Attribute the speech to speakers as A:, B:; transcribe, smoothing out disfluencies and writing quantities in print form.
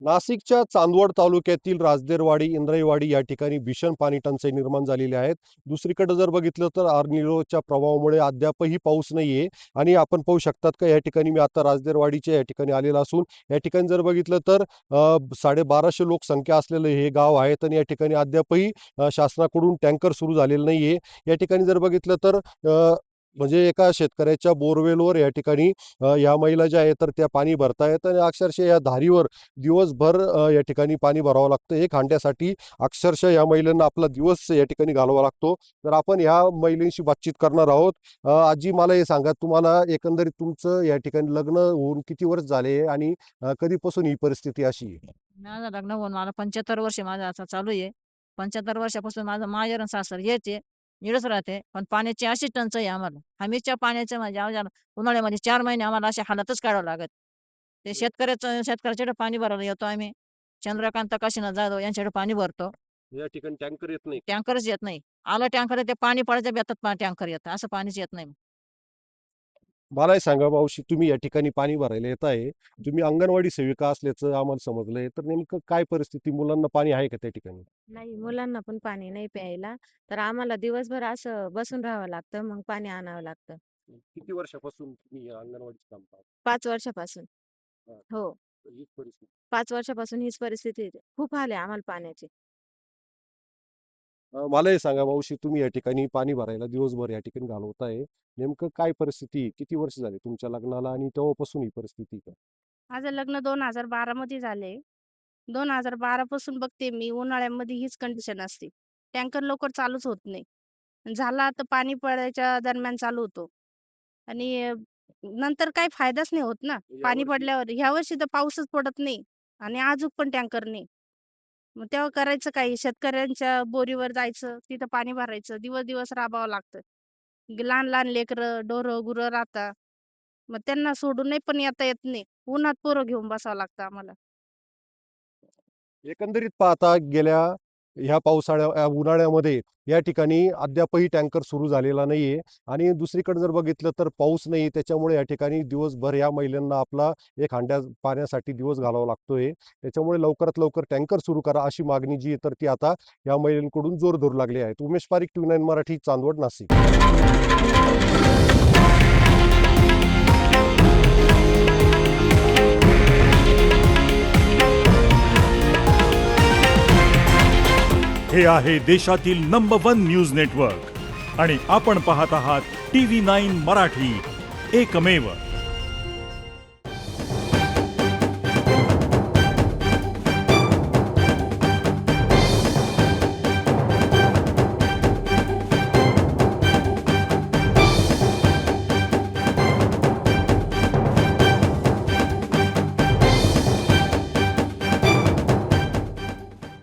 A: नाशिकच्या चांदवड तालुक्यातील राजदेरवाडी, इंद्राईवाडी या ठिकाणी भीषण पाणी टंचाई निर्माण झालेली आहे. दुसरीकडे जर बघितलं तर अर्निलोच्या प्रभावामुळे अद्यापही पाऊस नाहीये आणि आपण पाहू शकतात का या ठिकाणी मी आता राजदेरवाडीच्या या ठिकाणी आलेला असून या ठिकाणी जर बघितलं तर 1250 लोकसंख्या असलेलं हे गाव आहे आणि या ठिकाणी अद्यापही शासनाकडून टँकर सुरू झालेलं नाहीये. या ठिकाणी जर बघितलं तर म्हणजे एका शेतकऱ्याच्या बोरवेलवर या ठिकाणी या महिला ज्या आहेत तर त्या पाणी भरतायत आणि अक्षरशः या धारीवर दिवसभर या ठिकाणी पाणी भरावं लागतं. एक हांड्यासाठी अक्षरशः या महिलांना आपला दिवस या ठिकाणी घालवावा लागतो. तर आपण ह्या महिलेशी बातचीत करणार आहोत. आजी मला हे सांगा, तुम्हाला एकंदरीत तुमचं या ठिकाणी लग्न होऊन किती वर्ष झाले आणि कधीपासून ही परिस्थिती अशी आहे?
B: माझं लग्न होऊन मला 75 वर्ष माझं आता चालू आहे. 75 वर्षापासून माझं माहेर आणि सासर हेच आहे. इकडेच राहते. पण पाण्याची अशी टंचाई आहे आम्हाला. हमीच्या पाण्याचं म्हणजे आम्हाला उन्हाळ्यामध्ये 4 महिने आम्हाला अशी हालातच काढावं लागत. ते शेतकऱ्याच्याकडे पाणी भरायला येतो आम्ही. चंद्रकांत काशीनाथ जाधव यांच्याकडे पाणी भरतो.
A: या ठिकाणी टँकर येत नाही.
B: टँकरच येत नाही. आलं टँकर ते पाणी पडायच्या बेतात टँकर येतं. असं पाणीच येत नाही.
A: मला हे सांगा मावशी, तुम्ही या ठिकाणी पाणी भरायला येत आहे. तुम्ही अंगणवाडी सेविका असल्याचं आम्हाला समजलंय. तर नेमकं काय परिस्थिती, मुलांना पाणी आहे का त्या ठिकाणी?
C: नाही, मुलांना पण पाणी नाही प्यायला. तर आम्हाला दिवसभर असं बसून राहावं लागतं, मग पाणी आणावं लागतं.
A: किती वर्षापासून तुम्ही या अंगणवाडीत काम पाहता?
C: 5 वर्षापासून.
A: हां,
C: हो,
A: तर हीच परिस्थिती.
C: 5 वर्षापासून हीच परिस्थिती आहे. खूप हाल आहे आम्हाला पाण्याचे.
A: मला हे सांगा मावशी, तुम्ही या ठिकाणी पाणी भरायला दिवसभर या ठिकाणी घालवताय. नेमकं काय परिस्थिती आहे? किती वर्ष झाली तुमच्या लग्नाला आणि तेव्हापासून ही परिस्थिती का?
D: माझं लग्न 2012 मध्ये झालंय. 2012 पासून बघते मी उन्हाळ्यामध्ये हीच कंडिशन असते. टँकर लवकर चालूच होत नाही. झाला तर पाणी पडायच्या दरम्यान चालू होतो आणि नंतर काही फायदाच नाही होत ना. पाणी
A: यावर्षी
D: पडल्यावर. ह्यावर्षी तर पाऊसच पडत नाही आणि अजून पण टँकर नाही. मग तेव्हा करायचं काय? शेतकऱ्यांच्या बोरीवर जायचं, तिथं पाणी भरायचं, दिवस-दिवस राबावं लागतं. लहान-लहान लेकरं, ढोरं-गुरं राहतात. मग त्यांना सोडूनही पण येता येत नाही. उन्हात पोरं घेऊन बसावं लागतं आम्हाला.
A: एकंदरीत पाहता गेल्या ह्या उन्हाळ्यामध्ये या ठिकाणी अद्यापही टँकर सुरू झालेला नाहीये आणि दुसरीकडे जर बघितलं तर पाऊस नाही. त्याच्यामुळे या ठिकाणी दिवसभर या महिलांना आपला एक हांड्या पाण्यासाठी दिवस घालावा लागतोय. त्याच्यामुळे लवकरात लवकर टँकर सुरू करा अशी मागणी जी आहे तर ती आता या महिलांकडून जोर धरू लागली आहे. उमेश पारीख, TV9 मराठी, चांदवड, नाशिक.
E: हे आहे देशातील नंबर 1 न्यूज नेटवर्क आणि आपण पाहत आहात TV9 मराठी, एकमेव.